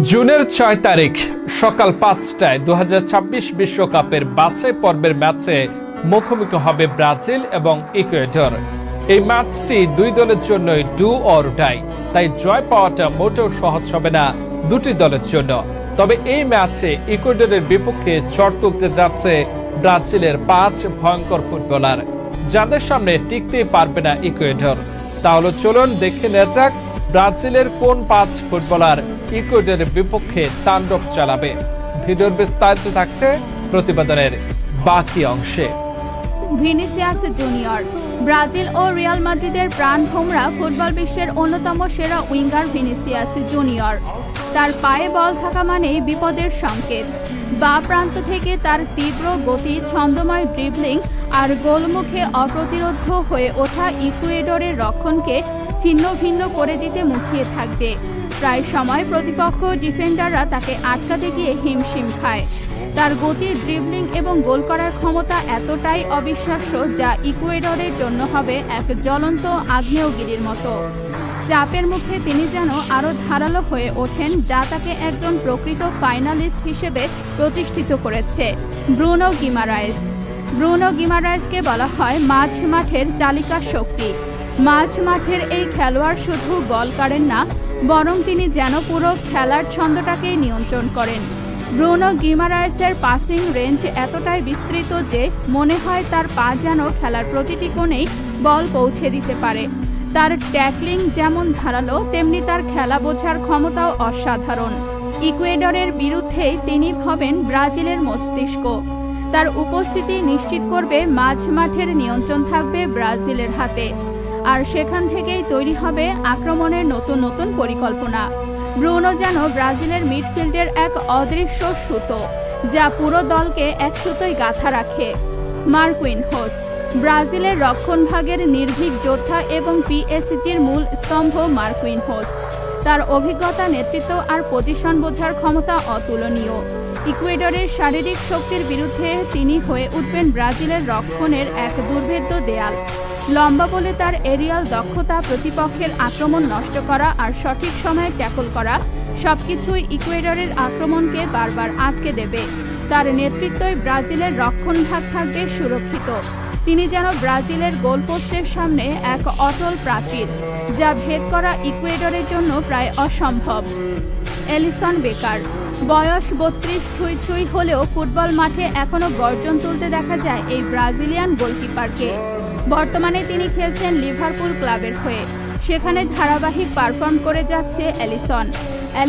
জুনের ৬ তারিখ সকাল ৫টায় ২০২৬ বিশ্বকাপের বাছাই পর্বের ম্যাচে মুখোমুখি হবে ব্রাজিল এবং ইকুয়েডর। এই ম্যাচটি দুই দলের জন্যই ডু অর ডাই, তাই জয় পাওয়াটা মোটেও সহজ হবে না দুটি দলের জন্য। তবে এই ম্যাচে ইকুয়েডরের বিপক্ষে চড় তুলতে যাচ্ছে ব্রাজিলের ৫ ভয়ঙ্কর ফুটবলার, যাদের সামনে টিকতেই পারবে না ইকুয়েডর। তাহলে চলুন দেখে নেওয়া যাক ব্রাজিলের কোন ৫ ফুটবলার ইকুয়েডরের বিপক্ষে তাণ্ডব চালাবে। ভিডিওর বিস্তারিত থাকছে প্রতিবেদনের বাকি অংশে। Vinicius junior. ব্রাজিল ও রিয়াল মাদ্রিদের প্রাণভোমরা ফুটবল বিশ্বের অন্যতম সেরা উইঙ্গার ভিনিসিয়াস জুনিয়র। তার পায়ে বল থাকা মানেই বিপদের সংকেত। বাঁ প্রান্ত থেকে তার তীব্র গতি, ছন্দময় ড্রিবলিং আর গোলমুখে অপ্রতিরোধ হয়ে ওঠা ইকুয়েডরের রক্ষণকে ছিন্ন ভিন্ন করে দিতে মুখিয়ে থাকবে। প্রায় সময় প্রতিপক্ষ ডিফেন্ডাররা তাকে আটকাতে গিয়ে হিমশিম খায়। তার গতি, ড্রিবলিং এবং গোল করার ক্ষমতা এতটাই অবিশ্বাস্য যা ইকুয়েডরের জন্য হবে এক জ্বলন্ত আগ্নেয়গিরির মতো। চাপের মুখে তিনি যেন আরও ধারালো হয়ে ওঠেন, যা তাকে একজন প্রকৃত ফাইনালিস্ট হিসেবে প্রতিষ্ঠিত করেছে। Bruno Guimaraes. ব্রুনো গিমারায়েসকে বলা হয় মাঝ মাঠের চালিকা শক্তি। মাঝ মাঠের এই খেলোয়াড় শুধু বল কাড়েন না, বরং তিনি যেন পুরো খেলার ছন্দটাকেই নিয়ন্ত্রণ করেন। ব্রুনো গিমারায়েসের পাসিং রেঞ্জ এতটাই বিস্তৃত যে মনে হয় তার পা যেন খেলার প্রতিটি কোণেই বল পৌঁছে দিতে পারে। তার ট্যাকলিং যেমন ধারালো, তেমনি তার খেলা বোঝার ক্ষমতাও অসাধারণ। ইকুয়েডরের বিরুদ্ধেই তিনি হবেন ব্রাজিলের মস্তিষ্ক। তার উপস্থিতি নিশ্চিত করবে মাঝ মাঠের নিয়ন্ত্রণ থাকবে ব্রাজিলের হাতে, আর সেখান থেকেই তৈরি হবে আক্রমণের নতুন নতুন পরিকল্পনা। ব্রুনো যেন ব্রাজিলের মিডফিল্ডের এক অদৃশ্য সুতো, যা পুরো দলকে এক সুতোয় গাঁথা রাখে। মার্কুইনহোস। ব্রাজিলের রক্ষণভাগের নির্ভীক যোদ্ধা এবং পিএসজির মূল স্তম্ভ মার্কুইনহোস। তার অভিজ্ঞতা, নেতৃত্ব আর পজিশন বোঝার ক্ষমতা অতুলনীয়। ইকুয়েডরের শারীরিক শক্তির বিরুদ্ধে তিনি হয়ে উঠবেন ব্রাজিলের রক্ষণের এক দুর্ভেদ্য দেয়াল। লম্বা বলে তার এরিয়াল দক্ষতা, প্রতিপক্ষের আক্রমণ নষ্ট করা আর সঠিক সময়ে ট্যাকল করা সবকিছুই ইকুয়েডরের আক্রমণকে বারবার আটকে দেবে। তার নেতৃত্বই ব্রাজিলের রক্ষণভাগ থাকবে সুরক্ষিত। তিনি যেন ব্রাজিলের গোলপোস্টের সামনে এক অটল প্রাচীর, যা ভেদ করা ইকুয়েডরের জন্য প্রায় অসম্ভব। এলিসন বেকার। বয়স ৩২ ছুঁই ছুঁই হলেও ফুটবল মাঠে এখনও গর্জন তুলতে দেখা যায় এই ব্রাজিলিয়ান গোলকিপারকে। বর্তমানে তিনি খেলছেন লিভারপুল ক্লাবের হয়ে। সেখানে ধারাবাহিক পারফর্ম করে যাচ্ছে এলিসন।